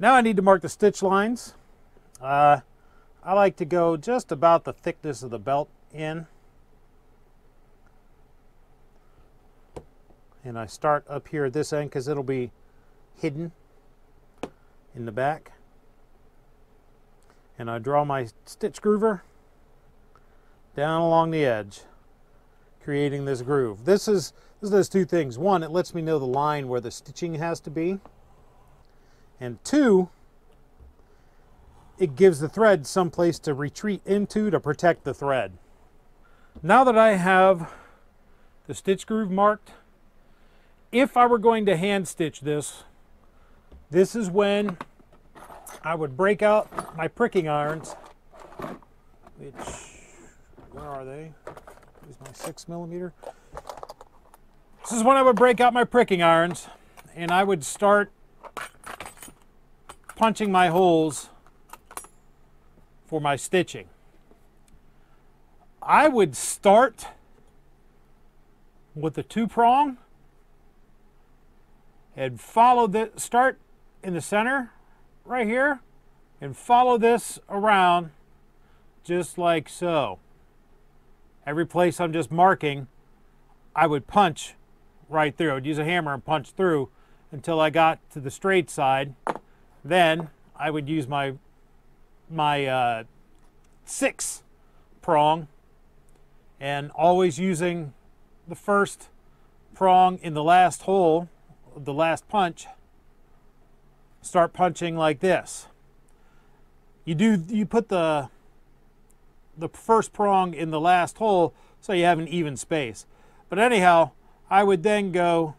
Now I need to mark the stitch lines. I like to go just about the thickness of the belt in. And I start up here at this end because it'll be hidden in the back. And I draw my stitch groover down along the edge, creating this groove. This does two things. One, it lets me know the line where the stitching has to be. And two, it gives the thread some place to retreat into to protect the thread. Now that I have the stitch groove marked, if I were going to hand stitch this, this is when I would break out my pricking irons, which, where are they? Here's my 6mm. This is when I would break out my pricking irons and I would start punching my holes for my stitching. I would start with the 2-prong and follow the start in the center right here and follow this around just like so. Every place I'm just marking, I would punch right through. I would use a hammer and punch through until I got to the straight side. Then I would use my 6-prong, and always using the first prong in the last hole, the last punch, start punching like this. You put the first prong in the last hole so you have an even space. But anyhow, I would then go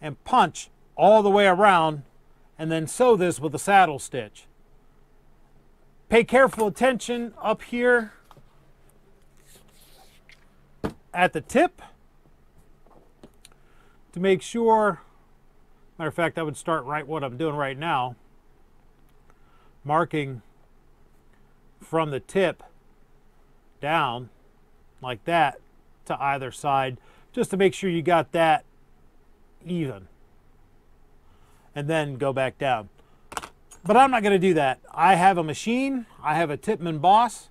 and punch all the way around and then sew this with a saddle stitch. Pay careful attention up here at the tip to make sure. Matter of fact, I would start right what I'm doing right now, marking from the tip down like that to either side, just to make sure you got that even, and then go back down. But I'm not going to do that. I have a machine, I have a Tippmann Boss,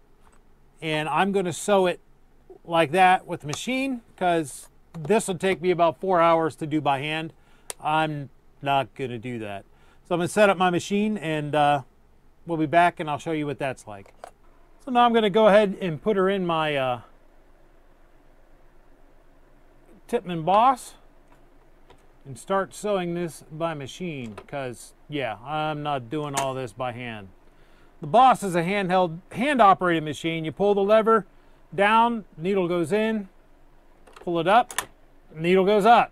and I'm going to sew it like that with the machine because this will take me about 4 hours to do by hand. I'm not going to do that. So I'm going to set up my machine and we'll be back and I'll show you what that's like. So now I'm going to go ahead and put her in my Tippmann Boss and start sewing this by machine because, yeah, I'm not doing all this by hand. The Boss is a hand-operated machine. You pull the lever down, needle goes in, pull it up, needle goes up.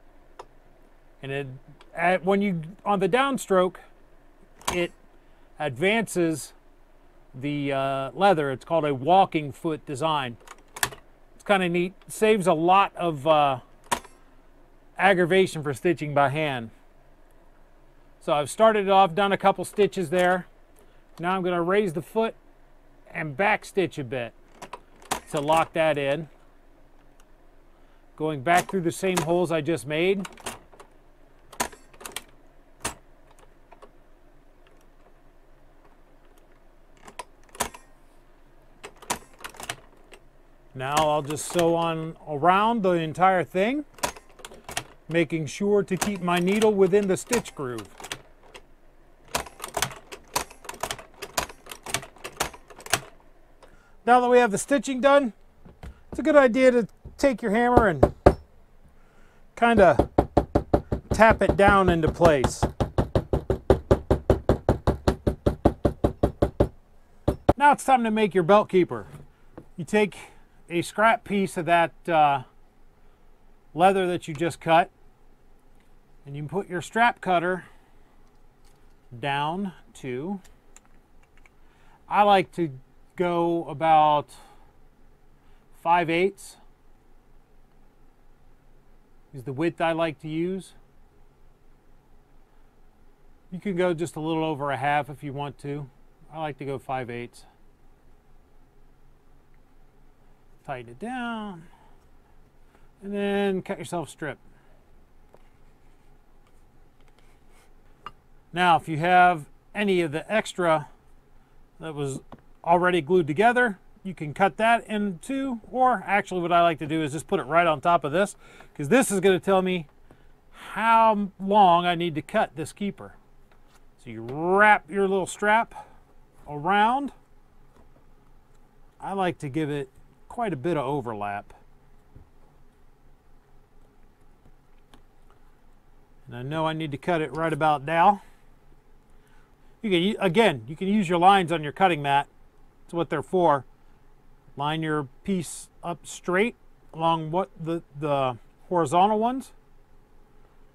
And when you on the downstroke, it advances the leather. It's called a walking foot design. It's kind of neat. Saves a lot of aggravation for stitching by hand. So I've started it off, done a couple stitches there. Now I'm going to raise the foot and back stitch a bit to lock that in. Going back through the same holes I just made. Now I'll just sew on around the entire thing, making sure to keep my needle within the stitch groove. Now that we have the stitching done, it's a good idea to take your hammer and kind of tap it down into place. Now it's time to make your belt keeper. You take a scrap piece of that leather that you just cut, and you put your strap cutter down to, I like to go about 5/8 is the width I like to use. You can go just a little over a half if you want to. I like to go 5/8. Tighten it down, and then cut yourself a strip. Now, if you have any of the extra that was already glued together, you can cut that in two, or actually what I like to do is just put it right on top of this, because this is going to tell me how long I need to cut this keeper. So you wrap your little strap around. I like to give it quite a bit of overlap. And I know I need to cut it right about now. You can, again, you can use your lines on your cutting mat. That's what they're for. Line your piece up straight along what the horizontal ones.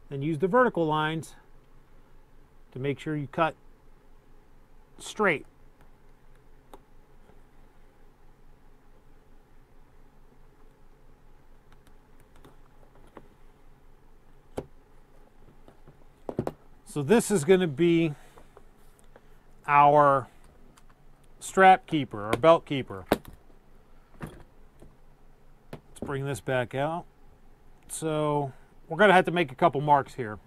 Then use the vertical lines to make sure you cut straight. So this is going to be our strap keeper, or belt keeper. Let's bring this back out. So we're going to have to make a couple marks here.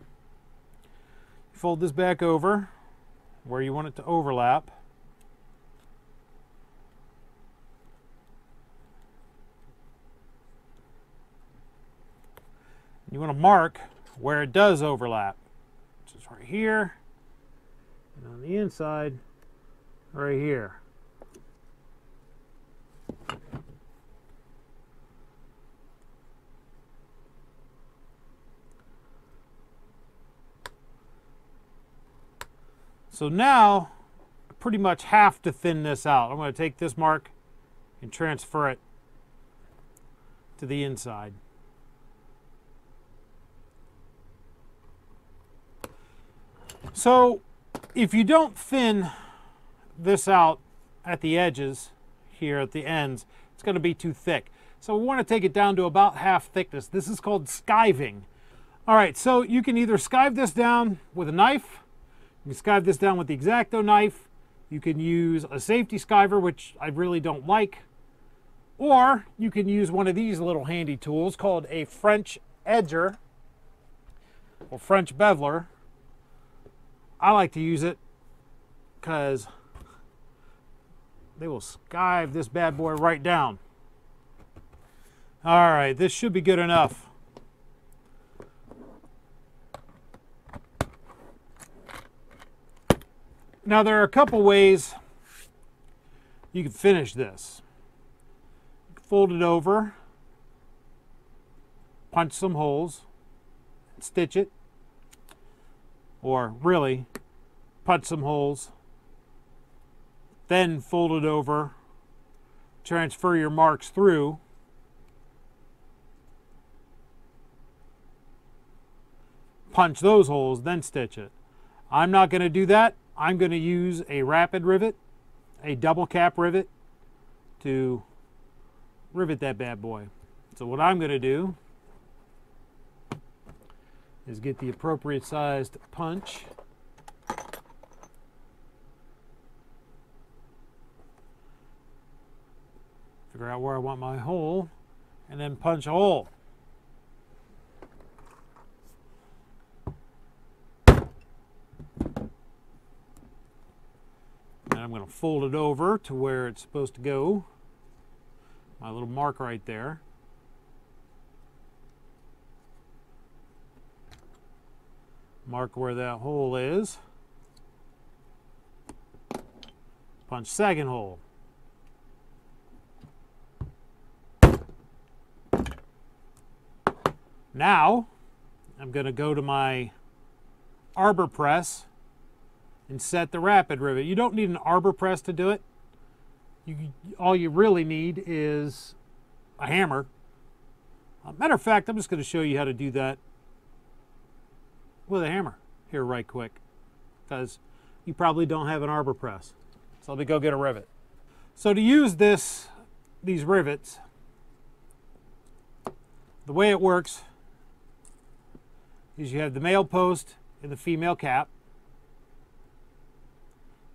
Fold this back over where you want it to overlap. You want to mark where it does overlap. Just right here, and on the inside, right here. So now, I pretty much have to thin this out. I'm going to take this mark and transfer it to the inside. So if you don't thin this out at the edges here at the ends, it's going to be too thick. So we want to take it down to about half thickness. This is called skiving. All right, so you can either skive this down with a knife, you can skive this down with the X-Acto knife, you can use a safety skiver, which I really don't like, or you can use one of these little handy tools called a French edger or French beveler. I like to use it because they will skive this bad boy right down. All right, this should be good enough. Now there are a couple ways you can finish this. Fold it over, punch some holes, stitch it. Or really, punch some holes, then fold it over, transfer your marks through, punch those holes, then stitch it. I'm not going to do that. I'm going to use a Rapid Rivet, a double cap rivet, to rivet that bad boy. So what I'm going to do is get the appropriate sized punch. Figure out where I want my hole, and then punch a hole. And I'm going to fold it over to where it's supposed to go. My little mark right there. Mark where that hole is. Punch second hole. Now, I'm going to go to my arbor press and set the Rapid Rivet. You don't need an arbor press to do it. All you really need is a hammer. Matter of fact, I'm just going to show you how to do that with a hammer here right quick, because you probably don't have an arbor press. So let me go get a rivet. So to use these rivets, the way it works is you have the male post and the female cap.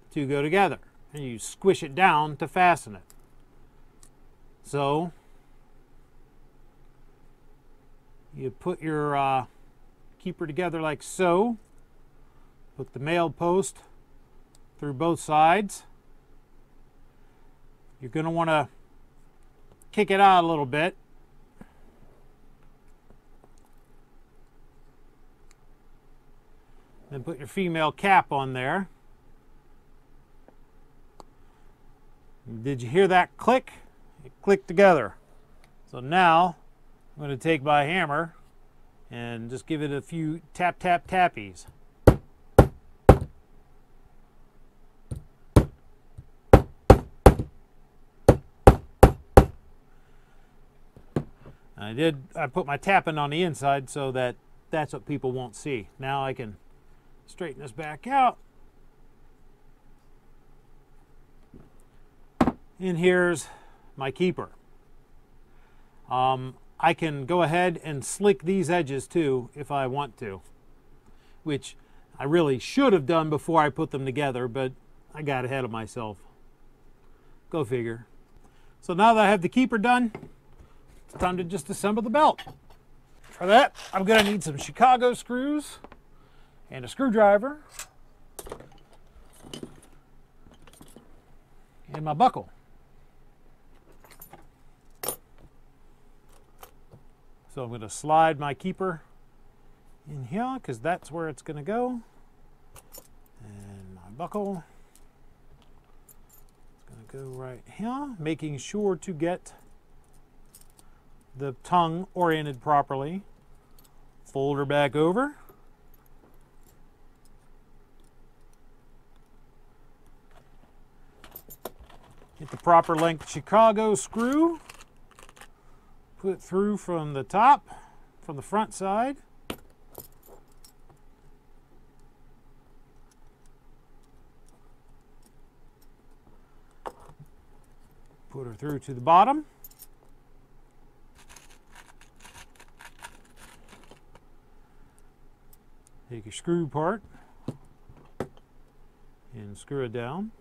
The two go together and you squish it down to fasten it. So you put your keeper together like so. Put the male post through both sides. You're going to want to kick it out a little bit. Then put your female cap on there. Did you hear that click? It clicked together. So now I'm going to take my hammer and just give it a few tap, tap, tappies. I put my tapping on the inside so that that's what people won't see. Now I can straighten this back out. And here's my keeper. I can go ahead and slick these edges too if I want to, which I really should have done before I put them together, but I got ahead of myself. Go figure. So now that I have the keeper done, it's time to just assemble the belt. For that, I'm going to need some Chicago screws and a screwdriver and my buckle. So I'm going to slide my keeper in here because that's where it's going to go. And my buckle is going to go right here, making sure to get the tongue oriented properly. Fold her back over. Get the proper length Chicago screw. Put it through from the top, from the front side. Put her through to the bottom. Take your screw part and screw it down.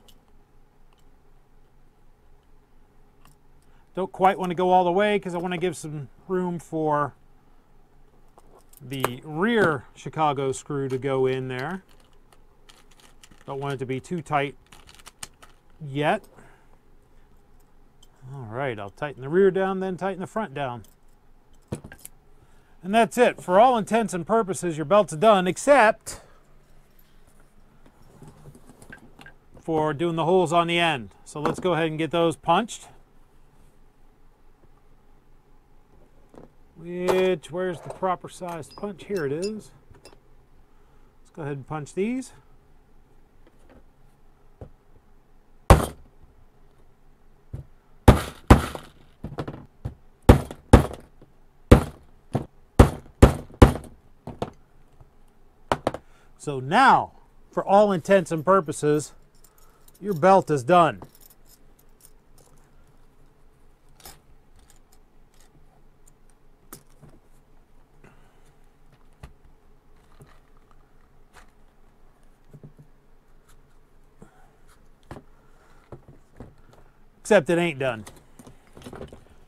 Don't quite want to go all the way because I want to give some room for the rear Chicago screw to go in there. Don't want it to be too tight yet. All right, I'll tighten the rear down, then tighten the front down. And that's it. For all intents and purposes, your belt's done, except for doing the holes on the end. So let's go ahead and get those punched. Where's the proper sized punch? Here it is. Let's go ahead and punch these. So now, for all intents and purposes, your belt is done. Except it ain't done,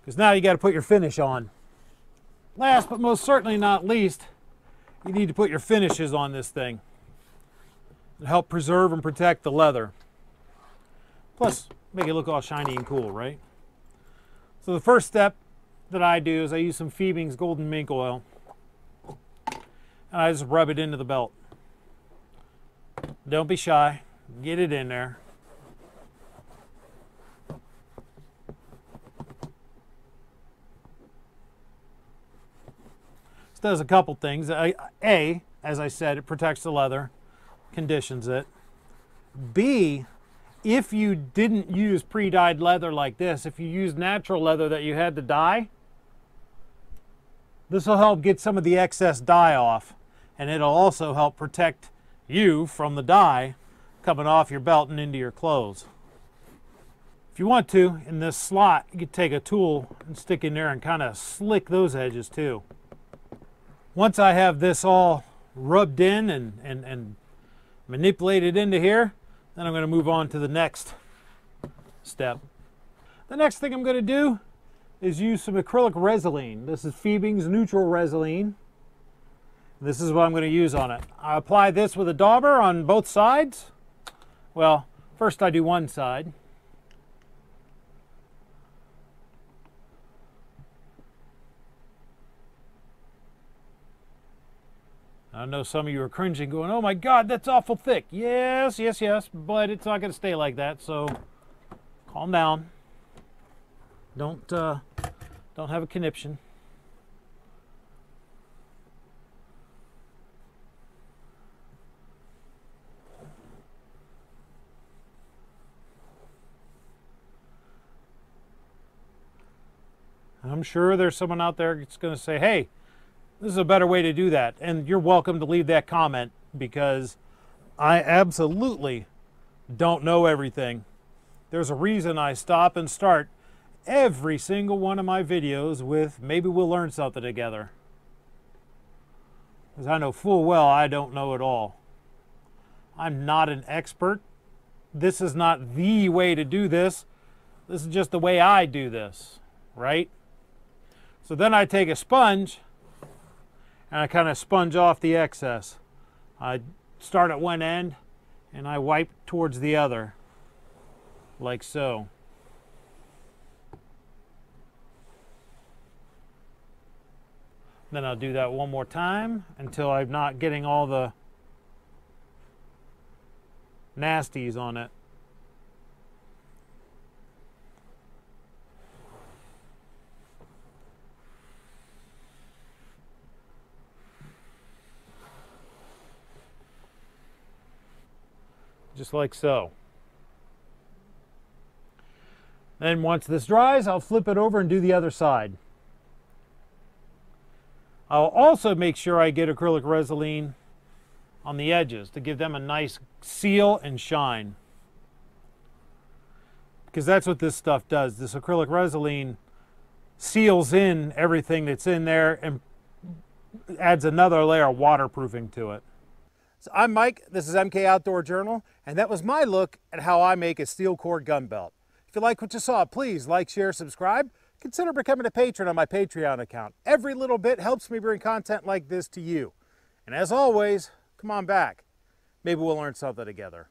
because now you got to put your finish on. Last but most certainly not least, you need to put your finishes on this thing to help preserve and protect the leather. Plus, make it look all shiny and cool, right? So the first step that I do is I use some Skiving's Golden Mink Oil, and I just rub it into the belt. Don't be shy, get it in there. Does a couple things. A, as I said, it protects the leather, conditions it. B, if you didn't use pre-dyed leather like this, if you use natural leather that you had to dye, this will help get some of the excess dye off, and it'll also help protect you from the dye coming off your belt and into your clothes. If you want to, in this slot, you could take a tool and stick in there and kind of slick those edges too. Once I have this all rubbed in and manipulated into here, then I'm going to move on to the next step. The next thing I'm going to do is use some Acrylic Resolene. This is Skiving's Neutral Resolene. This is what I'm going to use on it. I apply this with a dauber on both sides, Well, first I do one side. I know some of you are cringing, going, oh my God, that's awful thick. Yes, yes, yes, but it's not going to stay like that, so calm down. Don't have a conniption. I'm sure there's someone out there that's going to say, hey, this is a better way to do that. And you're welcome to leave that comment, because I absolutely don't know everything. There's a reason I stop and start every single one of my videos with maybe we'll learn something together. Because I know full well I don't know it all. I'm not an expert. This is not the way to do this. This is just the way I do this, right? So then I take a sponge and I kind of sponge off the excess. I start at one end and I wipe towards the other, like so. Then I'll do that one more time until I'm not getting all the nasties on it. Just like so. Then once this dries, I'll flip it over and do the other side. I'll also make sure I get acrylic resolene on the edges to give them a nice seal and shine. Because that's what this stuff does. This acrylic resolene seals in everything that's in there and adds another layer of waterproofing to it. So I'm Mike, this is MK Outdoor Journal, and that was my look at how I make a steel cord gun belt. If you like what you saw, please like, share, subscribe. Consider becoming a patron on my Patreon account. Every little bit helps me bring content like this to you. And as always, come on back. Maybe we'll learn something together.